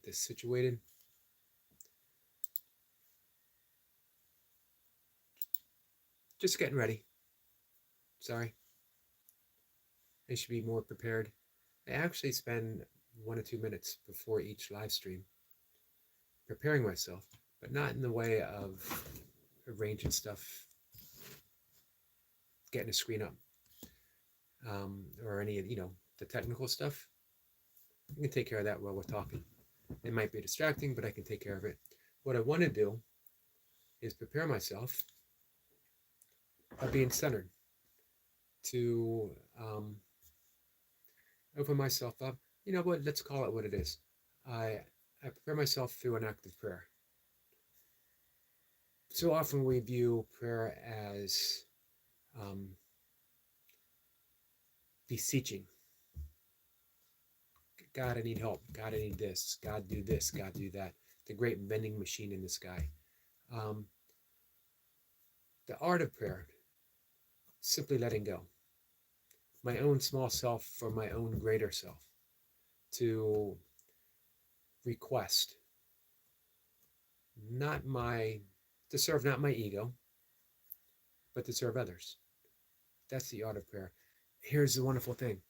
this situated. Just getting ready. Sorry. I should be more prepared. I actually spend 1 or 2 minutes before each live stream preparing myself, but not in the way of arranging stuff, getting a screen up, or any of, the technical stuff. I can take care of that while we're talking. It might be distracting, but I can take care of it. What I want to do is prepare myself by being centered to open myself up. You know what? Let's call it what it is. I prepare myself through an act of prayer. So often we view prayer as beseeching. God, I need help. God, I need this. God, do this. God, do that. The great vending machine in the sky. The art of prayer, simply letting go. My own small self for my own greater self. To request, to serve not my ego, but to serve others. That's the art of prayer. Here's the wonderful thing.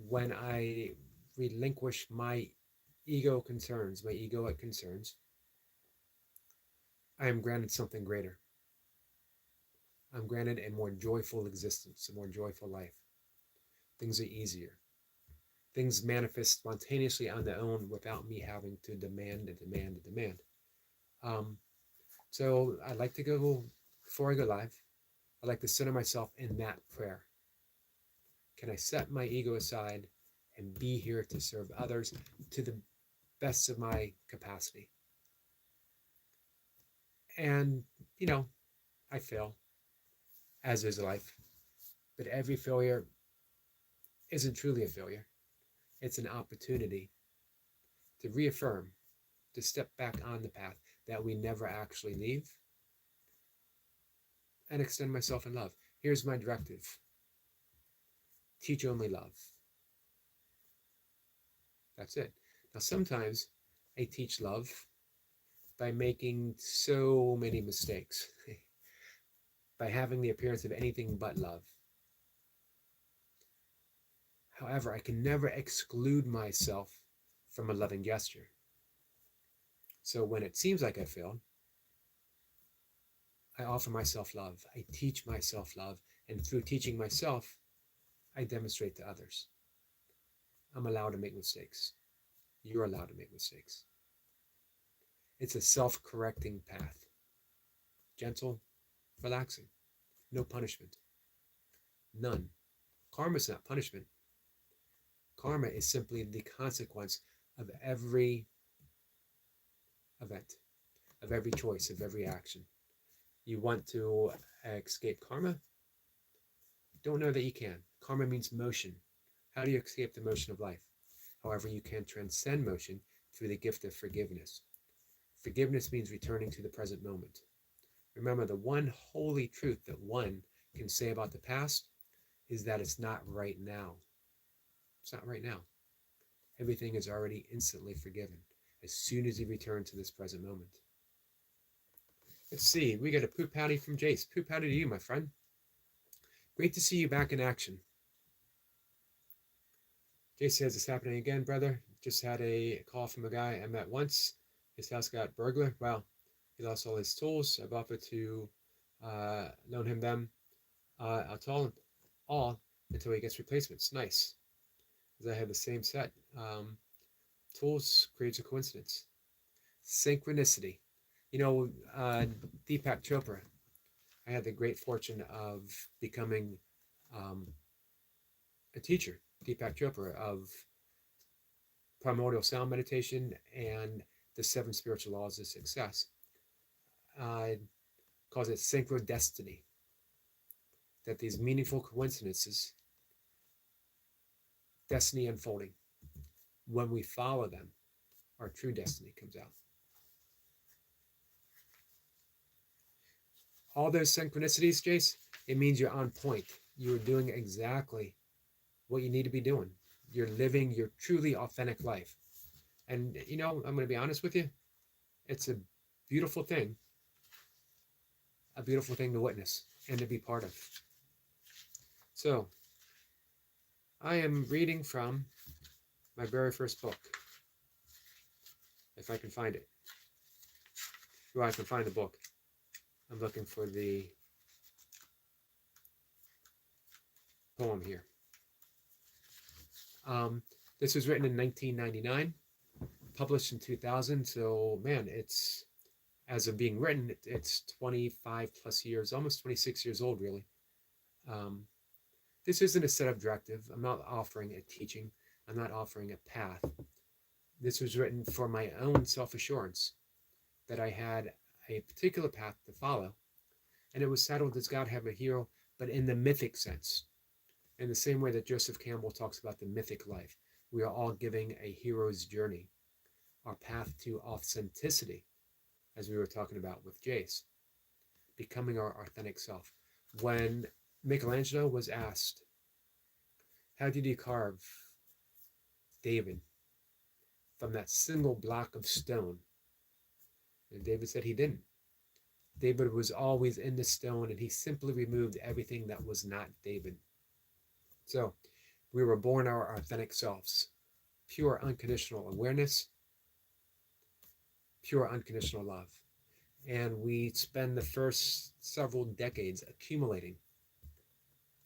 When I relinquish my egoic concerns, I am granted something greater. I'm granted a more joyful existence, a more joyful life. Things are easier. Things manifest spontaneously on their own without me having to demand and demand and demand. So I like to go, before I go live, I like to center myself in that prayer. Can I set my ego aside and be here to serve others to the best of my capacity? And, I fail, as is life. But every failure isn't truly a failure. It's an opportunity to reaffirm, to step back on the path that we never actually leave, and extend myself in love. Here's my directive. Teach only love. That's it. Now, sometimes I teach love by making so many mistakes, by having the appearance of anything but love. However, I can never exclude myself from a loving gesture. So when it seems like I failed, I offer myself love. I teach myself love. And through teaching myself, I demonstrate to others. I'm allowed to make mistakes. You're allowed to make mistakes. It's a self-correcting path. Gentle, relaxing. No punishment. None. Karma is not punishment. Karma is simply the consequence of every event, of every choice, of every action. You want to escape karma? Don't know that you can. Karma means motion. How do you escape the motion of life? However, you can transcend motion through the gift of forgiveness. Forgiveness means returning to the present moment. Remember, the one holy truth that one can say about the past is that it's not right now. It's not right now. Everything is already instantly forgiven as soon as you return to this present moment. Let's see, we got a poop howdy from Jace. Poop howdy to you, my friend. Great to see you back in action. Jace says it's happening again, brother. Just had a call from a guy I met once. His house got burglar. Well, he lost all his tools. I've offered to loan him them. I'll tell him all until he gets replacements. Nice. Because I have the same set. Tools creates a coincidence. Synchronicity. Deepak Chopra, I had the great fortune of becoming a teacher, Deepak Chopra, of primordial sound meditation and the 7 spiritual laws of success. Calls it synchrodestiny. That these meaningful coincidences, destiny unfolding. When we follow them, our true destiny comes out. All those synchronicities, Jace, it means you're on point. You're doing exactly what you need to be doing. You're living your truly authentic life. And, you know, I'm going to be honest with you. It's beautiful thing, a beautiful thing to witness and to be part of. So, I am reading from my very first book, if I can find it. Well, I can find the book. I'm looking for the poem here. This was written in 1999, published in 2000. So, man, it's, as of being written, it's 25 plus years, almost 26 years old, really. This isn't a set-up directive. I'm not offering a teaching. I'm not offering a path. This was written for my own self-assurance that I had a particular path to follow. And it was titled, Does God Have a Hero? But in the mythic sense. In the same way that Joseph Campbell talks about the mythic life. We are all giving a hero's journey. Our path to authenticity, as we were talking about with Jace. Becoming our authentic self. When Michelangelo was asked, how did he carve David from that single block of stone? And David said he didn't. David was always in the stone, and he simply removed everything that was not David. So we were born our authentic selves. Pure unconditional awareness, pure unconditional love. And we spend the first several decades accumulating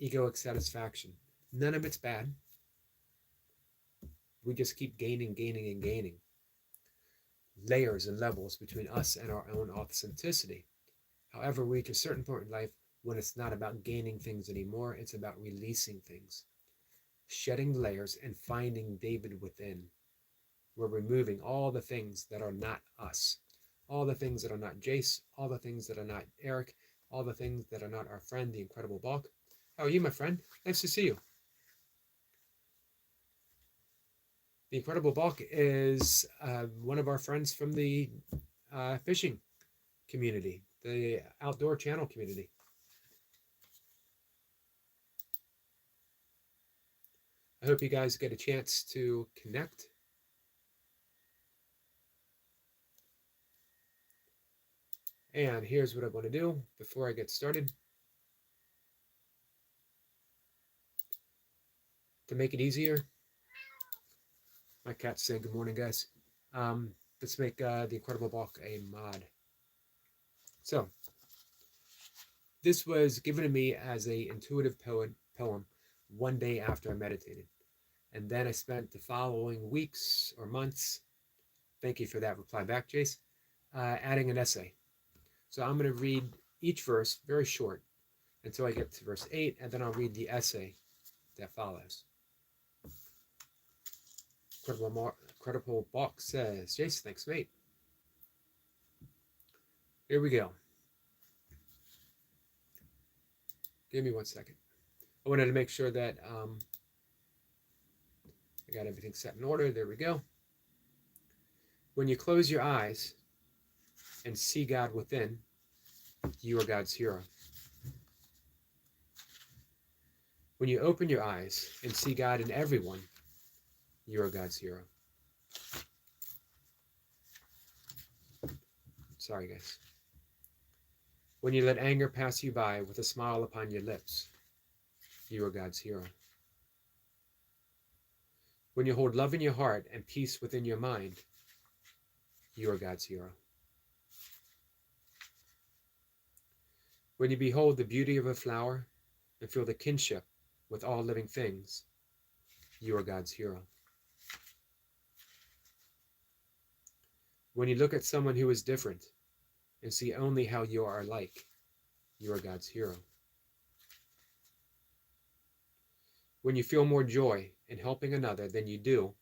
egoic satisfaction. None of it's bad. We just keep gaining layers and levels between us and our own authenticity. However, we reach a certain point in life when it's not about gaining things anymore, it's about releasing things, shedding the layers and finding David within. We're removing all the things that are not us, all the things that are not Jace, all the things that are not Eric, all the things that are not our friend, the Incredible Bulk. How are you, my friend? Nice to see you. The Incredible Bulk is one of our friends from the fishing community, the outdoor channel community. I hope you guys get a chance to connect. And here's what I want to do before I get started. To make it easier, my cat's saying good morning, guys. Let's make the Incredible Bulk a mod. So, this was given to me as an intuitive poem one day after I meditated. And then I spent the following weeks or months, thank you for that reply back, Jace, adding an essay. So I'm going to read each verse, very short, until I get to verse 8, and then I'll read the essay that follows. Incredible Bulk says, Jace, thanks, mate. Here we go. Give me 1 second. I wanted to make sure that I got everything set in order. There we go. When you close your eyes and see God within, you are God's hero. When you open your eyes and see God in everyone, you are God's hero. Sorry, guys. When you let anger pass you by with a smile upon your lips, you are God's hero. When you hold love in your heart and peace within your mind, you are God's hero. When you behold the beauty of a flower and feel the kinship with all living things, you are God's hero. When you look at someone who is different and see only how you are alike, you are God's hero. When you feel more joy in helping another than you do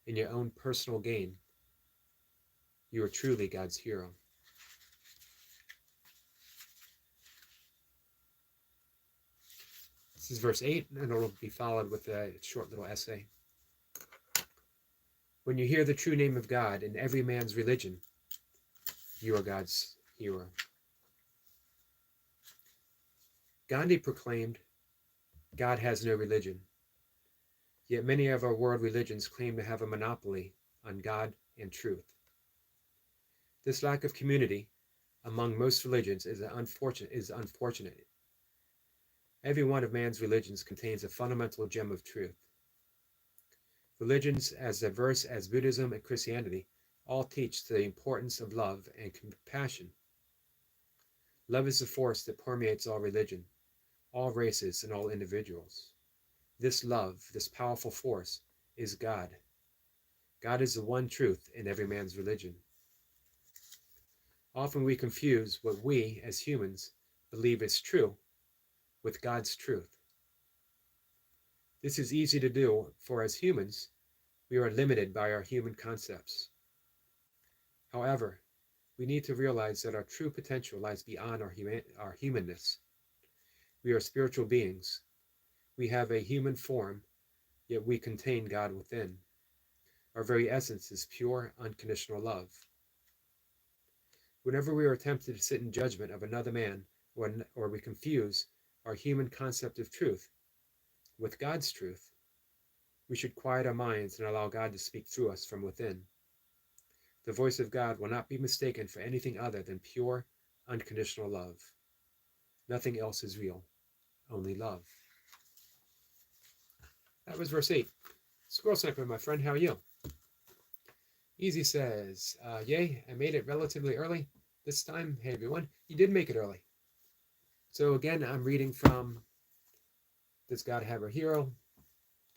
in your own personal gain, you are truly God's hero. This is verse 8, and it'll be followed with a short little essay. When you hear the true name of God in every man's religion, you are God's hero. Gandhi proclaimed, God has no religion. Yet many of our world religions claim to have a monopoly on God and truth. This lack of community among most religions is unfortunate. Every one of man's religions contains a fundamental gem of truth. Religions as diverse as Buddhism and Christianity all teach the importance of love and compassion. Love is the force that permeates all religion, all races, and all individuals. This love, this powerful force, is God. God is the one truth in every man's religion. Often we confuse what we, as humans, believe is true with God's truth. This is easy to do, for as humans, we are limited by our human concepts. However, we need to realize that our true potential lies beyond our humanness. We are spiritual beings. We have a human form, yet we contain God within. Our very essence is pure, unconditional love. Whenever we are tempted to sit in judgment of another man, or we confuse our human concept of truth with God's truth, we should quiet our minds and allow God to speak through us from within. The voice of God will not be mistaken for anything other than pure, unconditional love. Nothing else is real, only love. That was verse 8. Squirrel Sniper, my friend, how are you? Easy says, yay, I made it relatively early this time. Hey everyone, you did make it early. So again, I'm reading from Does God Have a Hero?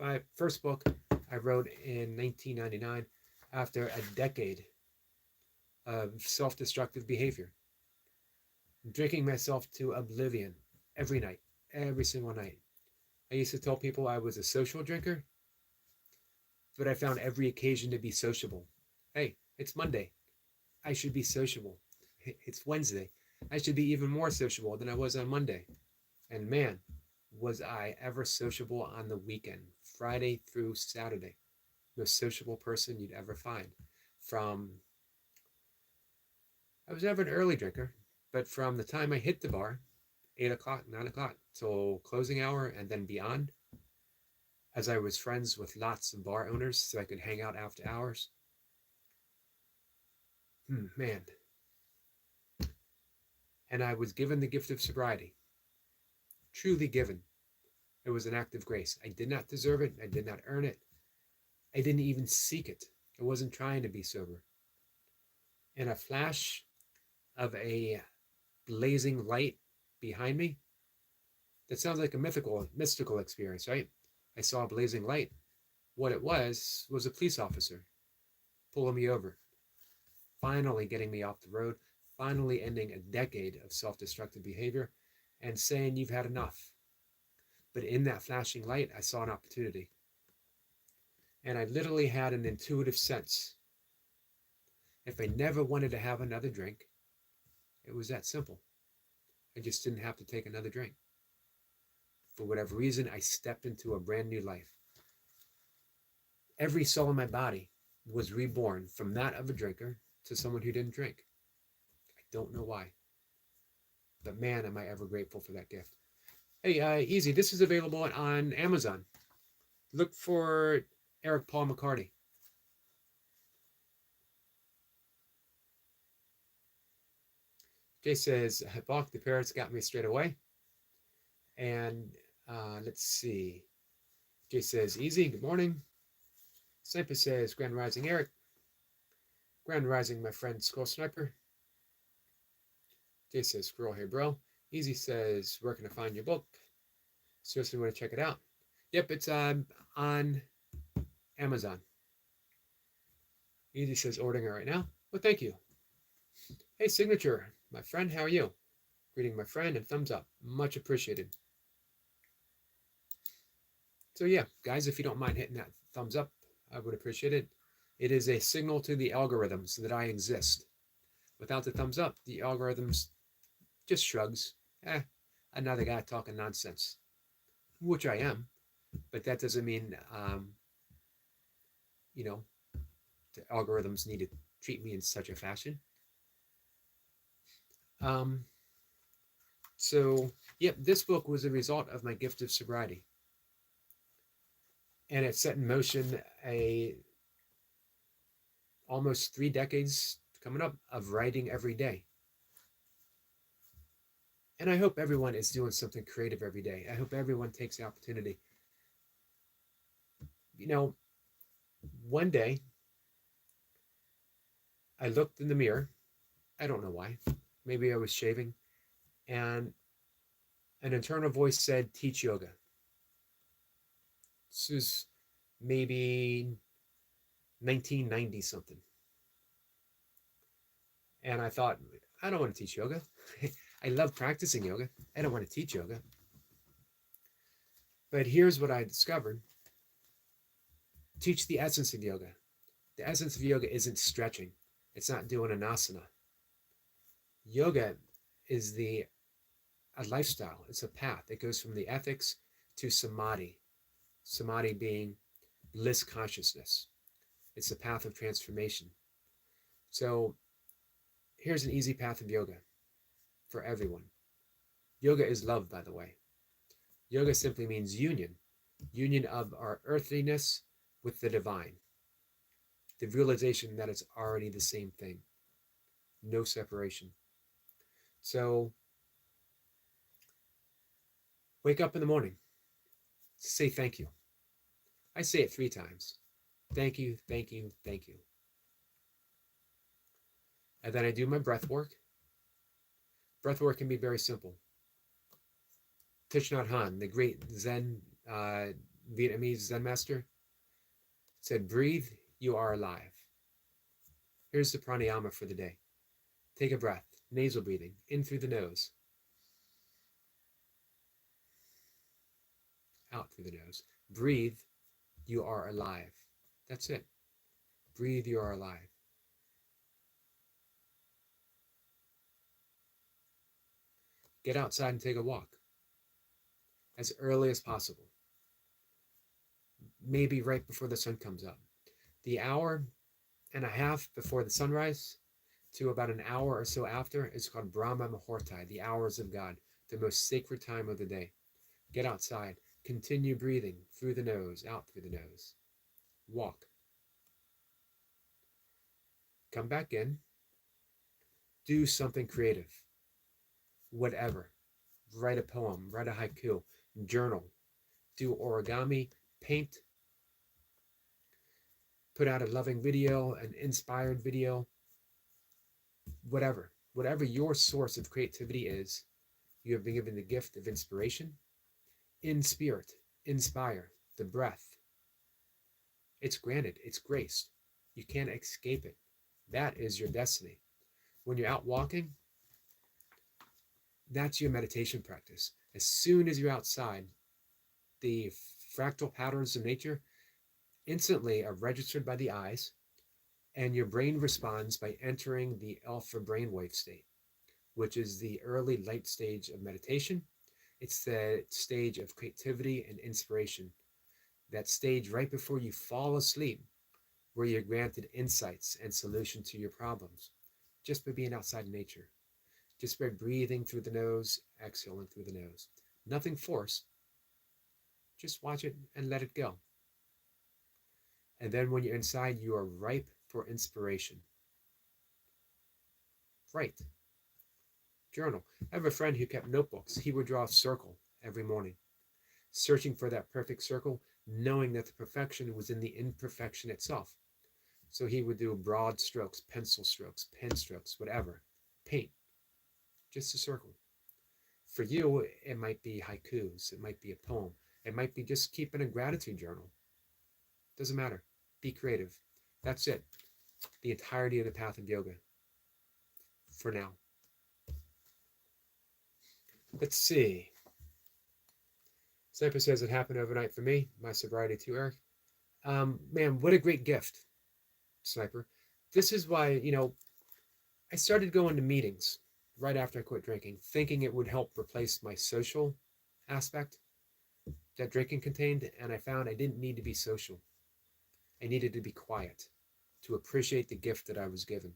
My first book I wrote in 1999 after a decade of self-destructive behavior. Drinking myself to oblivion every night, every single night. I used to tell people I was a social drinker, but I found every occasion to be sociable. Hey, it's Monday. I should be sociable. It's Wednesday. I should be even more sociable than I was on Monday. And man, was I ever sociable on the weekend, Friday through Saturday. Most sociable person you'd ever find. I was never an early drinker, but from the time I hit the bar, 8 o'clock, 9 o'clock, till closing hour and then beyond, as I was friends with lots of bar owners so I could hang out after hours. Man. And I was given the gift of sobriety. Truly given. It was an act of grace. I did not deserve it. I did not earn it. I didn't even seek it. I wasn't trying to be sober. And a flash of a blazing light behind me, that sounds like a mystical experience, right? I saw a blazing light. What it was a police officer pulling me over, finally getting me off the road, finally ending a decade of self-destructive behavior and saying, you've had enough. But in that flashing light, I saw an opportunity. And I literally had an intuitive sense. If I never wanted to have another drink, it was that simple. I just didn't have to take another drink. For whatever reason, I stepped into a brand new life. Every cell in my body was reborn from that of a drinker to someone who didn't drink. I don't know why. But man, am I ever grateful for that gift. Hey, easy. This is available on Amazon. Look for Eric Paul McCarty. Jay says, Bach, the parrots got me straight away. And let's see. Jay says, easy, good morning. Sniper says, Grand Rising Eric. Grand Rising, my friend Skull Sniper. Jay says, Squirrel, hey bro. Easy says, where can I find your book? Seriously want to check it out. Yep, it's on Amazon. Easy says, ordering it right now. Well, thank you. Hey, Signature, my friend, how are you? Greeting my friend and thumbs up. Much appreciated. So yeah, guys, if you don't mind hitting that thumbs up, I would appreciate it. It is a signal to the algorithms that I exist. Without the thumbs up, the algorithms just shrugs. Another guy talking nonsense. Which I am. But that doesn't mean, the algorithms need to treat me in such a fashion. So, yep, this book was a result of my gift of sobriety. And it set in motion a almost 3 decades coming up of writing every day. And I hope everyone is doing something creative every day. I hope everyone takes the opportunity. You know, one day I looked in the mirror. I don't know why. Maybe I was shaving. And an internal voice said, teach yoga. This was maybe 1990 something. And I thought, I don't want to teach yoga. I love practicing yoga. I don't want to teach yoga. But here's what I discovered. Teach the essence of yoga. The essence of yoga isn't stretching. It's not doing an asana. Yoga is a lifestyle. It's a path. It goes from the ethics to samadhi. Samadhi being bliss consciousness. It's a path of transformation. So here's an easy path of yoga for everyone. Yoga is love, by the way. Yoga simply means union. Union of our earthliness with the divine. The realization that it's already the same thing. No separation. So wake up in the morning. Say thank you. I say it 3 times. Thank you, thank you, thank you. And then I do my breath work. Breath work can be very simple. Thich Nhat Hanh, the great Zen, Vietnamese Zen master, said, breathe, you are alive. Here's the pranayama for the day. Take a breath, nasal breathing, in through the nose, out through the nose. Breathe, you are alive. That's it. Breathe, you are alive. Get outside and take a walk as early as possible. Maybe right before the sun comes up. The hour and a half before the sunrise to about an hour or so after is called Brahma Muhurta, the hours of God, the most sacred time of the day. Get outside. Continue breathing through the nose, out through the nose. Walk. Come back in. Do something creative. Whatever. Write a poem, write a haiku, journal, do origami, paint, put out a loving video, an inspired video, whatever your source of creativity is, you have been given the gift of inspiration. In spirit, inspire, the breath. It's granted, it's graced. You can't escape it. That is your destiny. When you're out walking, that's your meditation practice. As soon as you're outside, the fractal patterns of nature instantly are registered by the eyes, and your brain responds by entering the alpha brainwave state, which is the early light stage of meditation. It's the stage of creativity and inspiration, that stage right before you fall asleep, where you're granted insights and solutions to your problems, just by being outside in nature, just by breathing through the nose, exhaling through the nose. Nothing forced. Just watch it and let it go. And then when you're inside, you are ripe for inspiration. Write. Journal. I have a friend who kept notebooks. He would draw a circle every morning, searching for that perfect circle, knowing that the perfection was in the imperfection itself. So he would do broad strokes, pencil strokes, pen strokes, whatever. Paint. Just a circle. For you, it might be haikus. It might be a poem. It might be just keeping a gratitude journal. Doesn't matter. Be creative. That's it. The entirety of the path of yoga. For now. Let's see. Sniper says it happened overnight for me. My sobriety too, Eric. Man, what a great gift, Sniper. This is why, I started going to meetings right after I quit drinking, thinking it would help replace my social aspect that drinking contained, and I found I didn't need to be social. I needed to be quiet to appreciate the gift that I was given.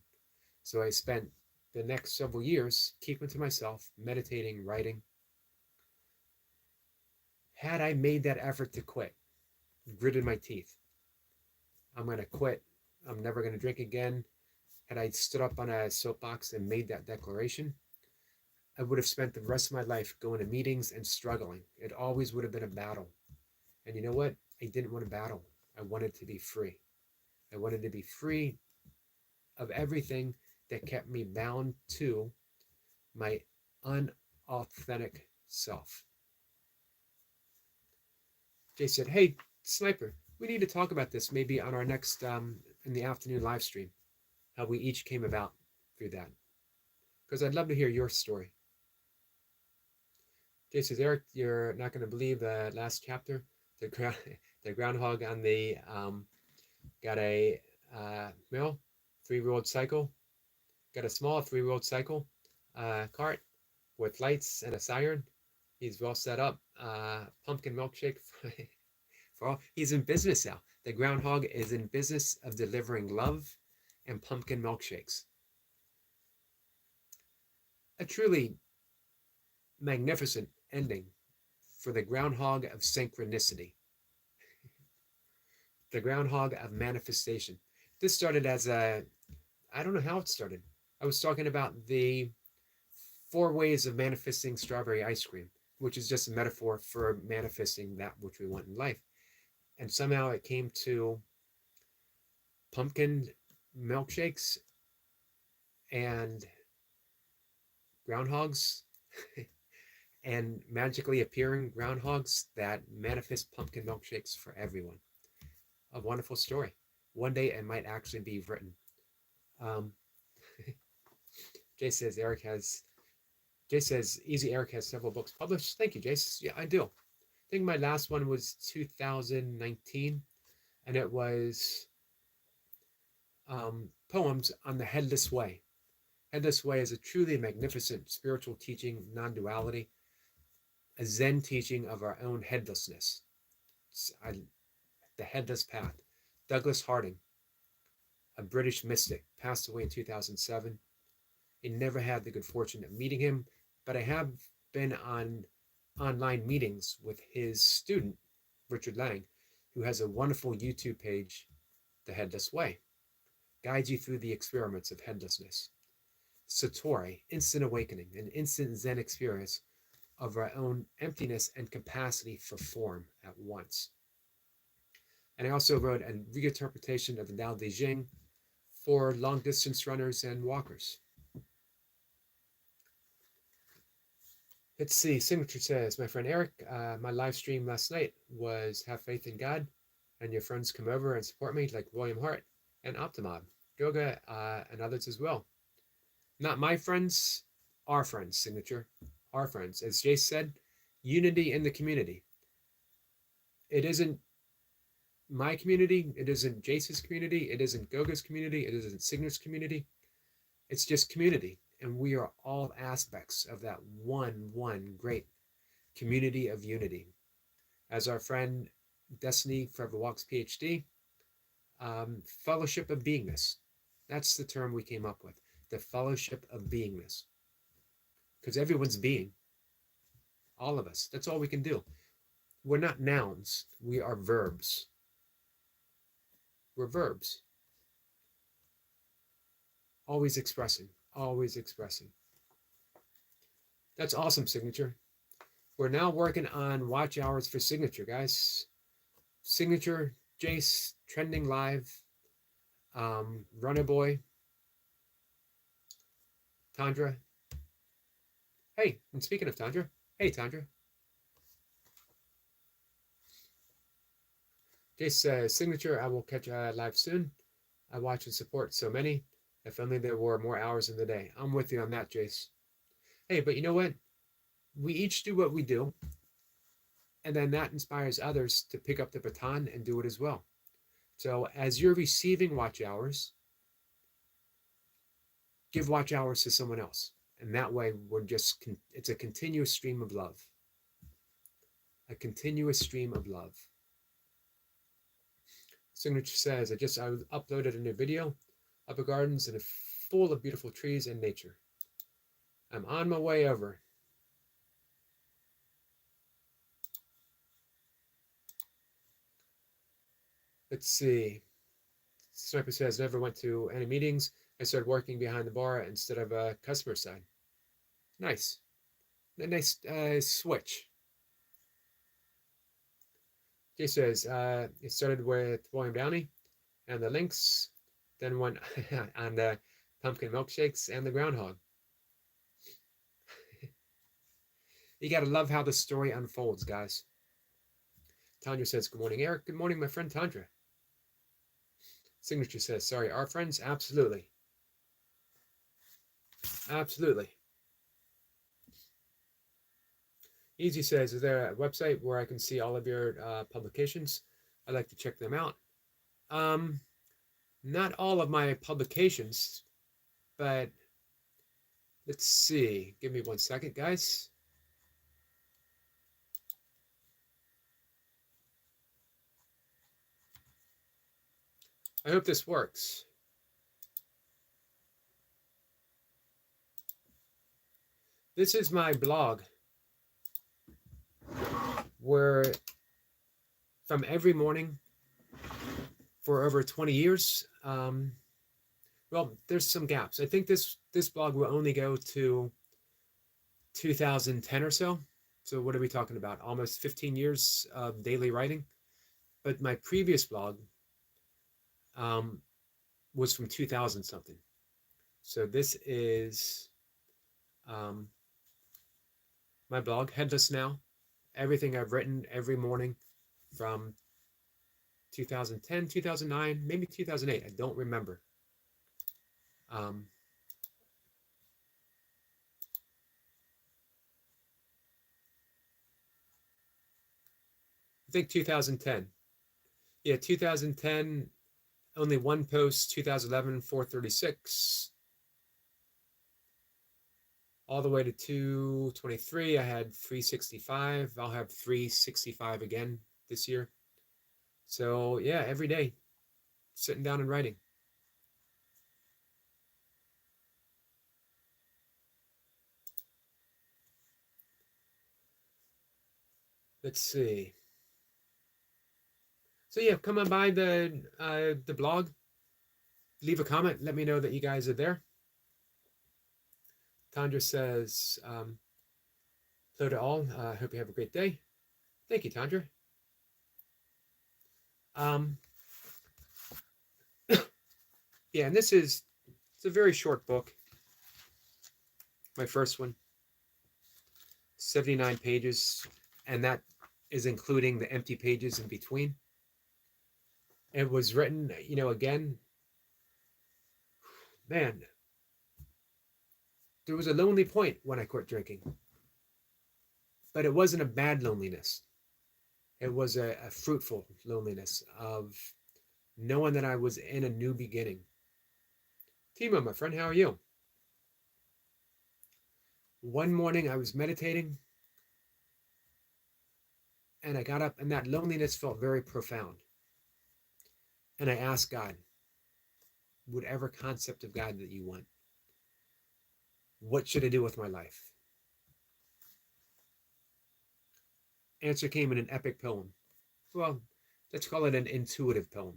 So I spent the next several years keeping to myself, meditating, writing. Had I made that effort to quit, gritted my teeth, I'm going to quit, I'm never going to drink again, had I stood up on a soapbox and made that declaration, I would have spent the rest of my life going to meetings and struggling. It always would have been a battle. And you know what? I didn't want to battle. I wanted to be free. I wanted to be free of everything that kept me bound to my unauthentic self. Jay said, hey, Sniper, we need to talk about this maybe on our next in the afternoon live stream, how we each came about through that. Because I'd love to hear your story. Jay says, Eric, you're not going to believe the last chapter. The groundhog on the got a male 3-wheeled cycle, got a small 3-wheeled cycle cart with lights and a siren. He's well set up. Pumpkin milkshake for all. He's in business now. The groundhog is in business of delivering love and pumpkin milkshakes. A truly magnificent ending for the groundhog of synchronicity. The groundhog of manifestation. This started as I don't know how it started. I was talking about the 4 ways of manifesting strawberry ice cream, which is just a metaphor for manifesting that which we want in life. And somehow it came to pumpkin milkshakes and groundhogs and magically appearing groundhogs that manifest pumpkin milkshakes for everyone. A wonderful story. One day it might actually be written. Jay says Easy Eric has several books published. Thank you, Jace. Yeah, I do. I think my last one was 2019, and it was poems on the Headless Way. Headless Way is a truly magnificent spiritual teaching, non-duality, a Zen teaching of our own headlessness. The Headless Path. Douglas Harding, a British mystic, passed away in 2007. I never had the good fortune of meeting him, but I have been on online meetings with his student, Richard Lang, who has a wonderful YouTube page, The Headless Way, guides you through the experiments of headlessness. Satori, instant awakening, an instant Zen experience of our own emptiness and capacity for form at once. And I also wrote a reinterpretation of the Tao Te Ching for long-distance runners and walkers. Let's see, Signature says, my friend Eric, my live stream last night was Have Faith in God, and your friends come over and support me, like William Hart and Optimob, Yoga, and others as well. Not my friends, our friends, Signature, our friends. As Jace said, unity in the community. It isn't my community, it isn't Jace's community, it isn't Goga's community, it isn't Signature's community. It's just community, and we are all aspects of that one great community of unity. As our friend Destiny Forever Walks PhD, fellowship of beingness. That's the term we came up with, the fellowship of beingness. Because everyone's being, all of us. That's all we can do. We're not nouns, we are verbs. We're verbs. Always expressing, always expressing. That's awesome, Signature. We're now working on watch hours for Signature, guys. Signature, Jace, Trending Live, Runner Boy, Tandra. Hey, and speaking of Tandra, hey, Tandra. Jace says, Signature, I will catch live soon. I watch and support so many. If only there were more hours in the day. I'm with you on that, Jace. Hey, but you know what? We each do what we do, and then that inspires others to pick up the baton and do it as well. So as you're receiving watch hours, give watch hours to someone else. And that way it's a continuous stream of love. A continuous stream of love. Signature says, I uploaded a new video of a gardens and full of beautiful trees and nature. I'm on my way over. Let's see. Sniper says, never went to any meetings. I started working behind the bar instead of a customer side. Nice. A nice switch. Jay says, it started with William Downey and the Lynx, then went on the pumpkin milkshakes and the groundhog. You got to love how the story unfolds, guys. Tandra says, good morning, Eric. Good morning, my friend Tandra. Signature says, sorry, our friends? Absolutely. Absolutely. Easy says, is there a website where I can see all of your publications? I'd like to check them out. Not all of my publications, but let's see. Give me 1 second, guys. I hope this works. This is my blog where from every morning for over 20 years, well, there's some gaps. I think this blog will only go to 2010 or so. So what are we talking about? Almost 15 years of daily writing. But my previous blog was from 2000 something. So this is my blog, Headless Now. Everything I've written every morning from 2010, 2009, maybe 2008. I don't remember. I think 2010. Yeah, 2010, only one post, 2011, 436. All the way to 223, I had 365. I'll have 365 again this year. So yeah, every day, sitting down and writing. Let's see. So yeah, come on by the blog. Leave a comment. Let me know that you guys are there. Tandra says, hello to all. I hope you have a great day. Thank you, Tandra. Yeah, and it's a very short book. My first one, 79 pages, and that is including the empty pages in between. It was written, again, man, there was a lonely point when I quit drinking, but it wasn't a bad loneliness. It was a fruitful loneliness of knowing that I was in a new beginning. Timo, my friend, how are you? One morning I was meditating and I got up and that loneliness felt very profound. And I asked God, whatever concept of God that you want, what should I do with my life? Answer came in an epic poem. Well, let's call it an intuitive poem.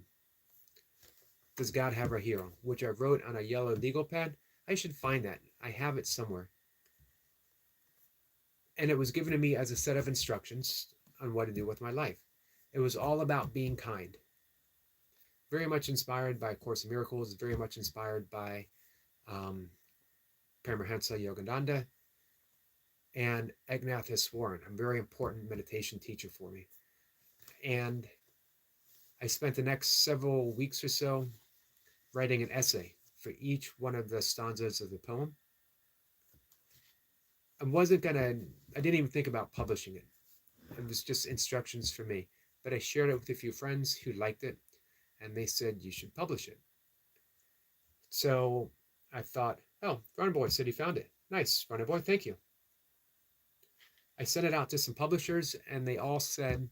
Does God have a hero? Which I wrote on a yellow legal pad. I should find that. I have it somewhere. And it was given to me as a set of instructions on what to do with my life. It was all about being kind. Very much inspired by Course in Miracles, very much inspired by Paramahansa Yogananda and Ignatius a very important meditation teacher for me. And I spent the next several weeks or so writing an essay for each one of the stanzas of the poem. I didn't even think about publishing it. It was just instructions for me. But I shared it with a few friends who liked it, and they said, you should publish it. So I thought, oh, Runner Boy said he found it. Nice, Runner Boy, thank you. I sent it out to some publishers, and they all said,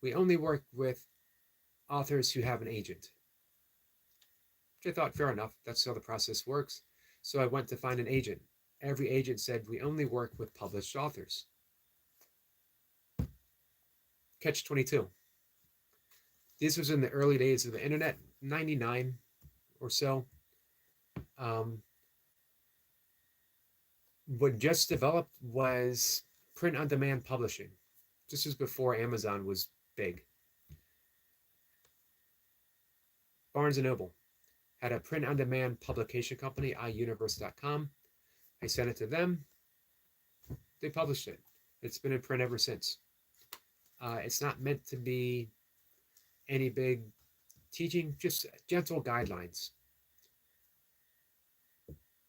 we only work with authors who have an agent. Which I thought, fair enough, that's how the process works. So I went to find an agent. Every agent said, we only work with published authors. Catch 22. This was in the early days of the internet. 99 or so. Um, what just developed was print on demand publishing. This was before Amazon was big. Barnes and Noble had a print on demand publication company, iUniverse.com. I sent it to them. They published it. It's been in print ever since. It's not meant to be any big teaching, just gentle guidelines.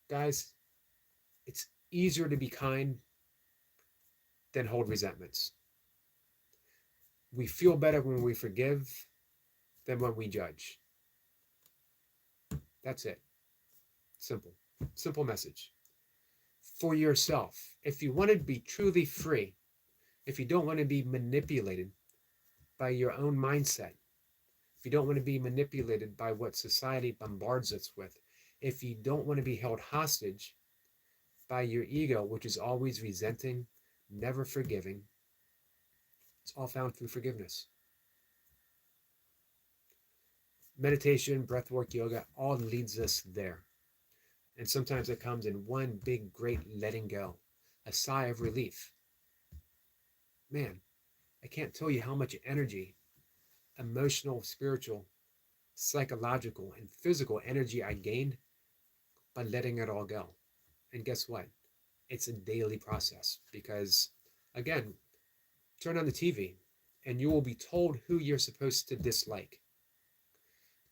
Guys, it's easier to be kind than hold resentments. We feel better when we forgive than when we judge. That's it. Simple. Simple message. For yourself, if you want to be truly free, if you don't want to be manipulated by your own mindset, if you don't want to be manipulated by what society bombards us with, if you don't want to be held hostage by your ego, which is always resenting, never forgiving, it's all found through forgiveness. Meditation, breathwork, yoga, all leads us there. And sometimes it comes in one big, great letting go, a sigh of relief. Man, I can't tell you how much energy, emotional, spiritual, psychological, and physical energy I gained by letting it all go. And guess what? It's a daily process because, again, turn on the TV and you will be told who you're supposed to dislike.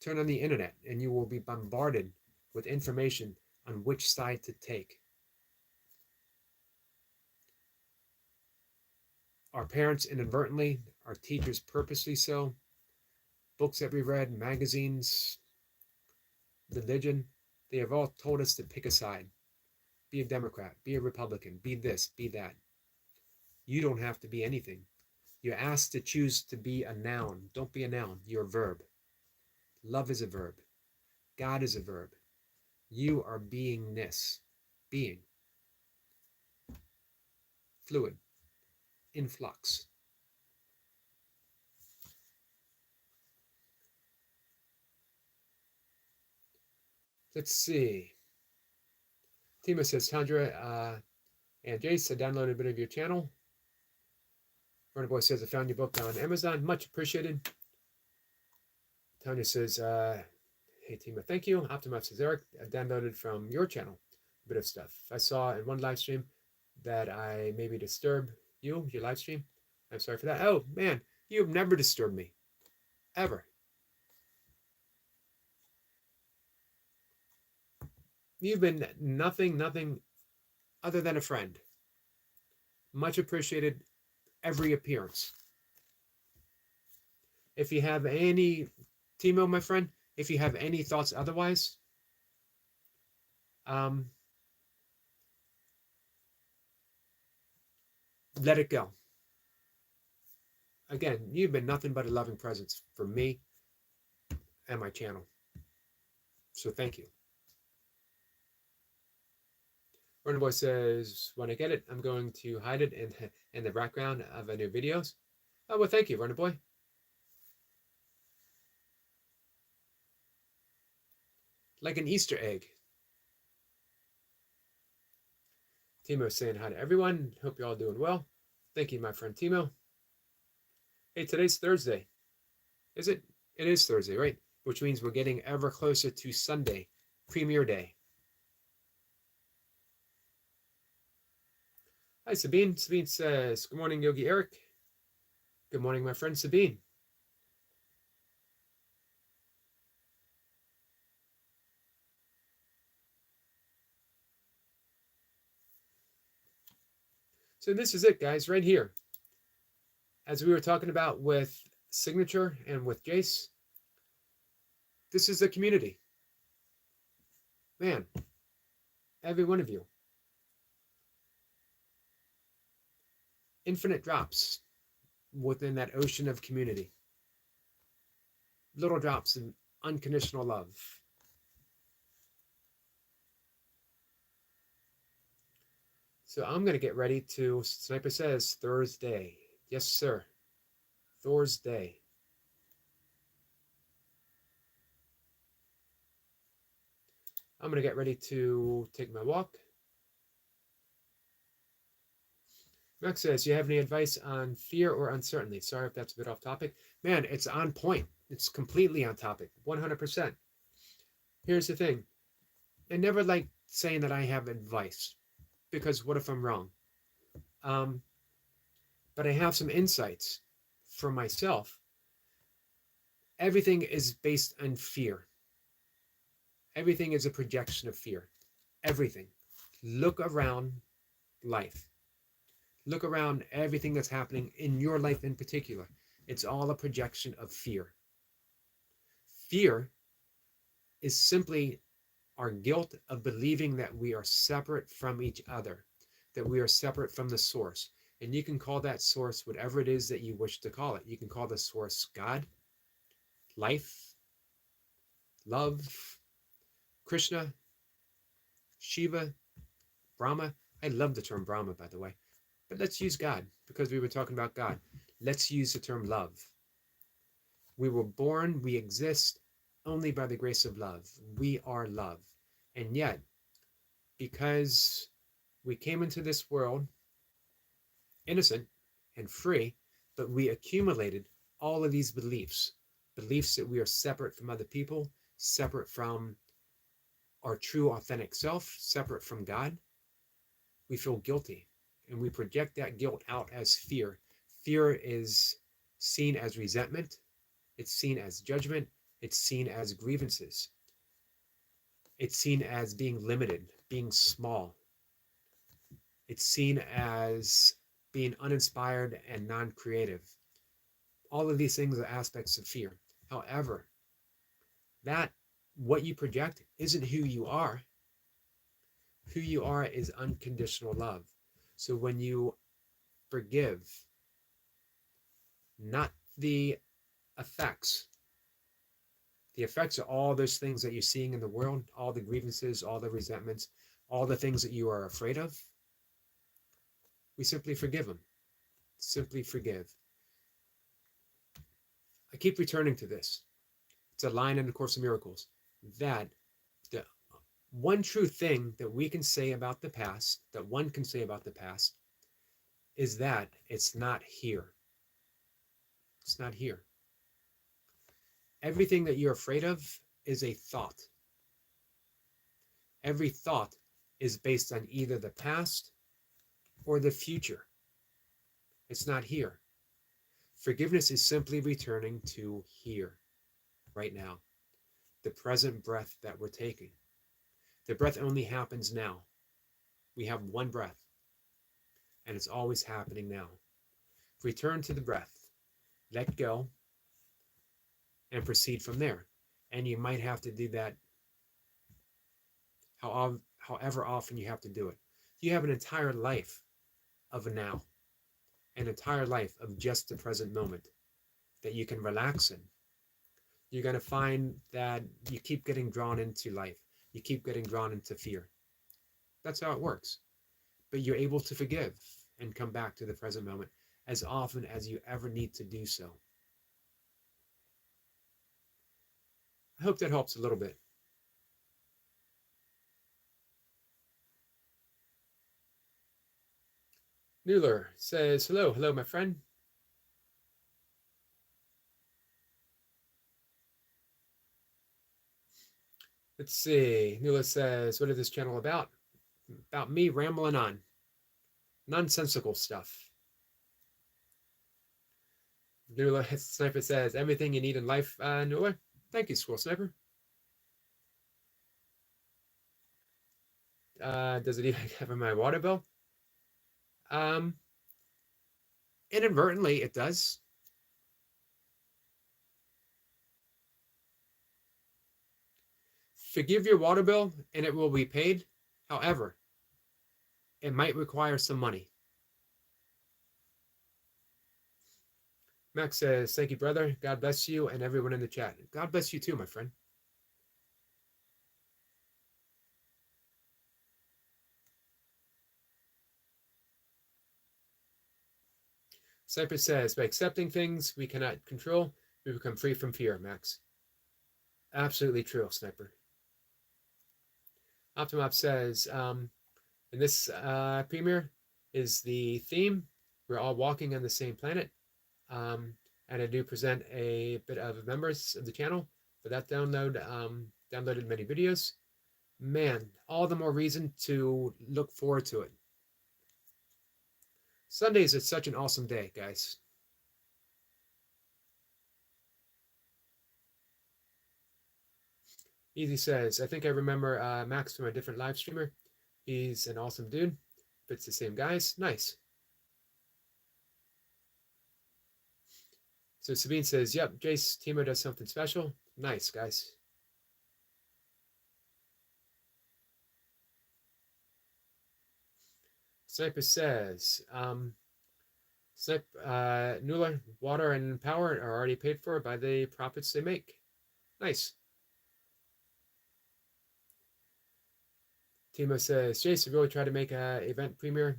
Turn on the internet and you will be bombarded with information on which side to take. Our parents inadvertently, our teachers purposely so, books that we read, magazines, religion, they have all told us to pick a side. Be a Democrat, be a Republican, be this, be that. You don't have to be anything. You're asked to choose to be a noun. Don't be a noun, you're a verb. Love is a verb. God is a verb. You are beingness. Being. Fluid. In flux. Let's see. Tima says, Tandra and Jace, I downloaded a bit of your channel. Runner Boy says, I found your book on Amazon. Much appreciated. Tanya says, hey, Tima, thank you. Optimus says, Eric, I downloaded from your channel a bit of stuff. I saw in one live stream that I maybe disturb you, your live stream. I'm sorry for that. Oh, man, you've never disturbed me. Ever. You've been nothing other than a friend. Much appreciated every appearance. If you have any, Timo, my friend, if you have any thoughts otherwise, let it go. Again, you've been nothing but a loving presence for me and my channel. So thank you. Runner Boy says, when I get it, I'm going to hide it in the background of a new videos. Oh, well, thank you, Runner Boy. Like an Easter egg. Timo saying hi to everyone. Hope you're all doing well. Thank you, my friend Timo. Hey, today's Thursday. Is it? It is Thursday, right? Which means we're getting ever closer to Sunday, Premiere Day. Hi, Sabine. Sabine says, good morning, Yogi Eric. Good morning, my friend Sabine. So this is it, guys, right here. As we were talking about with Signature and with Jace, this is the community. Man, every one of you. Infinite drops within that ocean of community. Little drops of unconditional love. So I'm going to get ready to, Sniper says, Thursday. Yes, sir. Thursday. I'm going to get ready to take my walk. Max says, you have any advice on fear or uncertainty? Sorry if that's a bit off topic. Man, it's on point. It's completely on topic, 100%. Here's the thing. I never like saying that I have advice, because what if I'm wrong? Um, but I have some insights for myself. Everything is based on fear. Everything is a projection of fear. Everything. Look around life. Look around everything that's happening in your life in particular. It's all a projection of fear. Fear is simply our guilt of believing that we are separate from each other, that we are separate from the source. And you can call that source whatever it is that you wish to call it. You can call the source God, life, love, Krishna, Shiva, Brahma. I love the term Brahma, by the way. But let's use God, because we were talking about God. Let's use the term love. We were born, we exist only by the grace of love. We are love. And yet, because we came into this world innocent and free, but we accumulated all of these beliefs that we are separate from other people, separate from our true authentic self, separate from God. We feel guilty, and we project that guilt out as fear. Fear is seen as resentment, it's seen as judgment, it's seen as grievances, it's seen as being limited, being small, it's seen as being uninspired and non-creative. All of these things are aspects of fear. However, that what you project isn't who you are. Who you are is unconditional love. So when you forgive, not the effects. The effects are all those things that you're seeing in the world, all the grievances, all the resentments, all the things that you are afraid of. We simply forgive them. Simply forgive. I keep returning to this. It's a line in the Course of Miracles, that the one true thing that we can say about the past, that one can say about the past, is that it's not here. It's not here. Everything that you're afraid of is a thought. Every thought is based on either the past or the future. It's not here. Forgiveness is simply returning to here, right now, the present breath that we're taking. The breath only happens now. We have one breath, and it's always happening now. Return to the breath, let go, and proceed from there. And you might have to do that however often you have to do it. You have an entire life of a now, an entire life of just the present moment that you can relax in. You're going to find that you keep getting drawn into life. You keep getting drawn into fear. That's how it works. But you're able to forgive and come back to the present moment as often as you ever need to do so. I hope that helps a little bit. Mueller says, hello, my friend. Let's see. Mueller says, what is this channel about? About me rambling on. Nonsensical stuff. Mueller Sniper says, everything you need in life, Mueller. Thank you, Squirrel Sniper. Does it even cover my water bill? Inadvertently, it does. Forgive your water bill and it will be paid. However, it might require some money. Max says, thank you, brother. God bless you and everyone in the chat. God bless you too, my friend. Cypress says, by accepting things we cannot control, we become free from fear, Max. Absolutely true, Sniper. Optimop says, in this premiere is the theme. We're all walking on the same planet. And I do present a bit of members of the channel for that download. Downloaded many videos. Man, all the more reason to look forward to it. Sundays are such an awesome day, guys. Easy says, I think I remember Max from a different live streamer. He's an awesome dude. If it's the same guys, nice. So Sabine says, yep, Jace, Timo does something special. Nice, guys. Sniper says, Nuller, water, and power are already paid for by the profits they make. Nice. Timo says, Jace, I really try to make an event premiere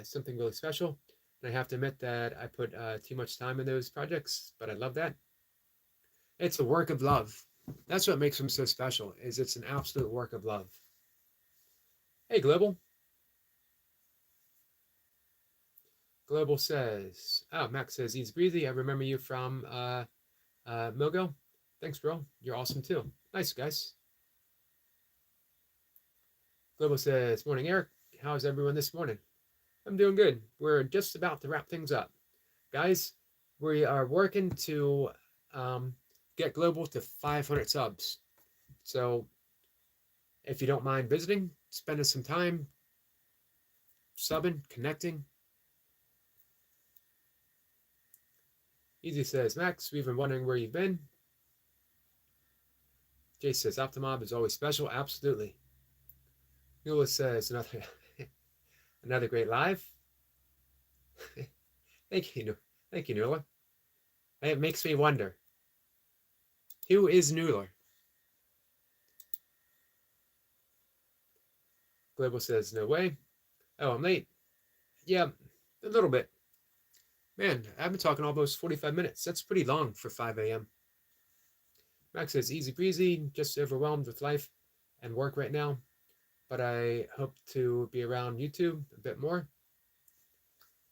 something really special. And I have to admit that I put too much time in those projects, but I love that. It's a work of love. That's what makes them so special, is it's an absolute work of love. Hey, Global. Global says, oh, Max says, easy breezy. I remember you from Mogo. Thanks, bro. You're awesome too. Nice, guys. Global says, morning, Eric. How's everyone this morning? I'm doing good. We're just about to wrap things up. Guys, we are working to get Global to 500 subs. So if you don't mind visiting, spending some time subbing, connecting. Easy says, Max, we've been wondering where you've been. Jay says, Optimob is always special. Absolutely. Nuala says, another great live. Thank you, Nuala. It makes me wonder, who is Nuala? Global says, no way. Oh, I'm late. Yeah, a little bit. Man, I've been talking almost 45 minutes. That's pretty long for 5 a.m. Max says, easy breezy, just overwhelmed with life and work right now. But I hope to be around YouTube a bit more.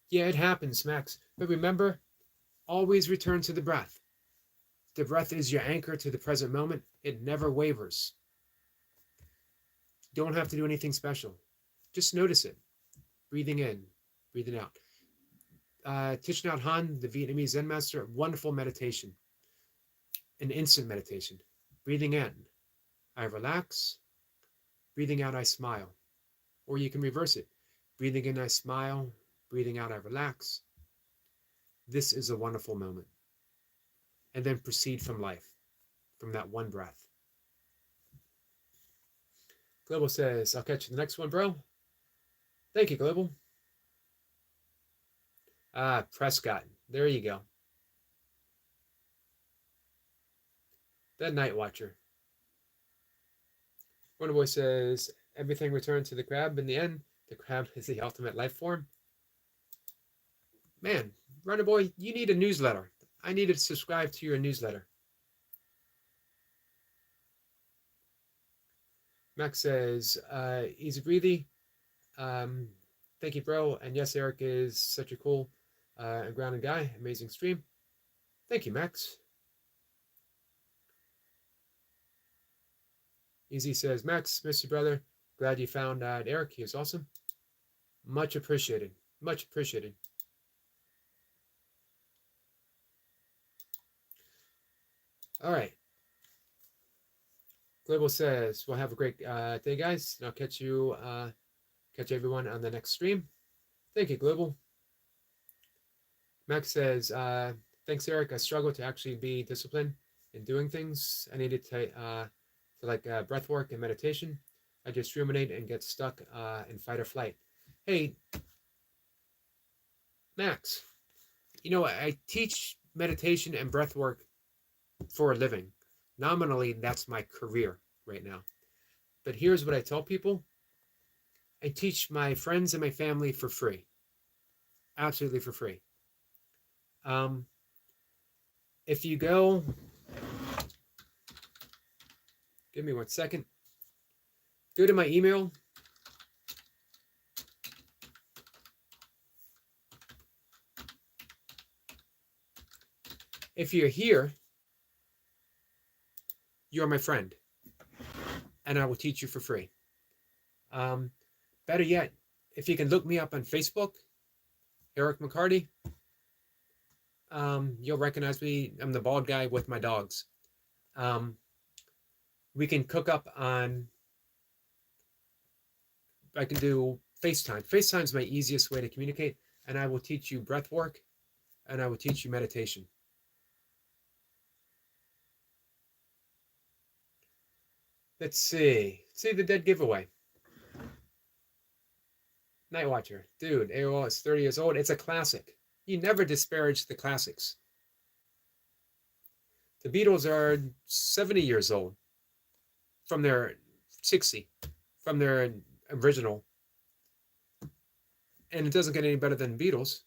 Yeah, it happens, Max. But remember, always return to the breath. The breath is your anchor to the present moment. It never wavers. You don't have to do anything special. Just notice it. Breathing in, breathing out. Thich Nhat Hanh, the Vietnamese Zen master, wonderful meditation. An instant meditation. Breathing in, I relax. Breathing out, I smile. Or you can reverse it. Breathing in, I smile. Breathing out, I relax. This is a wonderful moment. And then proceed from life, from that one breath. Global says, I'll catch you in the next one, bro. Thank you, Global. Prescott. There you go. The Night Watcher. Wonder Boy says, everything returned to the crab in the end. The crab is the ultimate life form. Man, Runner Boy, you need a newsletter. I need to subscribe to your newsletter. Max says, easy breathy. Thank you, bro. And yes, Eric is such a cool and grounded guy. Amazing stream. Thank you, Max. Easy says, Max, miss you, brother. Glad you found Eric. He was awesome. Much appreciated. Much appreciated. All right. Global says, we'll have a great day, guys. And I'll catch you, catch everyone on the next stream. Thank you, Global. Max says, thanks, Eric. I struggle to actually be disciplined in doing things. I needed to like breath work and meditation. I just ruminate and get stuck in fight or flight. Hey, Max, you know, I teach meditation and breath work for a living. Nominally, that's my career right now. But here's what I tell people. I teach my friends and my family for free. Absolutely for free. If you go, give me 1 second. Go to my email. If you're here, you're my friend, and I will teach you for free. Better yet, if you can look me up on Facebook, Eric McCarty, you'll recognize me. I'm the bald guy with my dogs. We can cook up on, I can do FaceTime. FaceTime is my easiest way to communicate, and I will teach you breath work, and I will teach you meditation. Let's see the dead giveaway. Night Watcher, dude, AOL is 30 years old. It's a classic. You never disparage the classics. The Beatles are 70 years old from their 60, from their original. And it doesn't get any better than Beatles.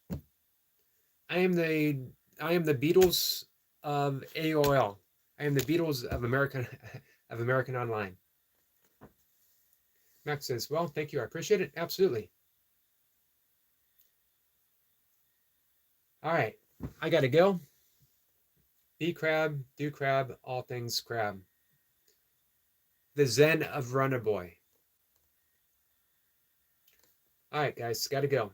I am the Beatles of AOL. I am the Beatles of American Online. Max says, well, thank you. I appreciate it. Absolutely. All right. I got to go. Be crab, do crab, all things crab. The Zen of Runner Boy. All right, guys. Got to go.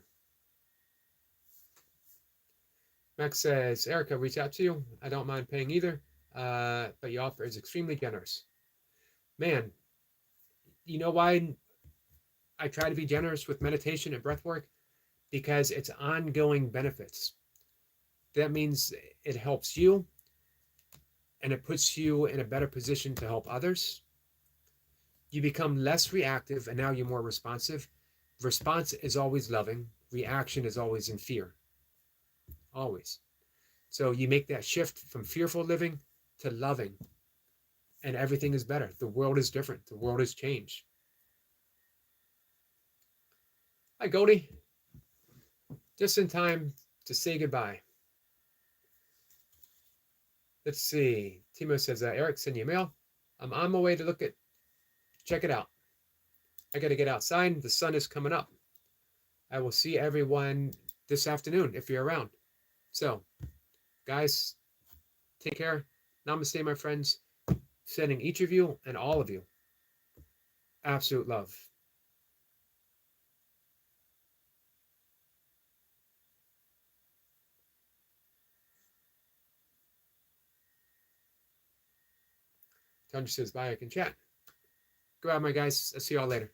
Max says, Erica, reach out to you. I don't mind paying either, but your offer is extremely generous. Man, you know why I try to be generous with meditation and breath work? Because it's ongoing benefits. That means it helps you, and it puts you in a better position to help others. You become less reactive, and now you're more responsive. Response is always loving. Reaction is always in fear. Always. So you make that shift from fearful living to loving, and everything is better. The world is different. The world has changed. Hi, Goldie. Just in time to say goodbye. Let's see. Timo says, Eric, send you a mail. I'm on my way to check it out. I got to get outside. The sun is coming up. I will see everyone this afternoon if you're around. So, guys, take care. Namaste, my friends. Sending each of you and all of you absolute love. Tundra says, bye, I can chat. Go out, my guys. I'll see y'all later.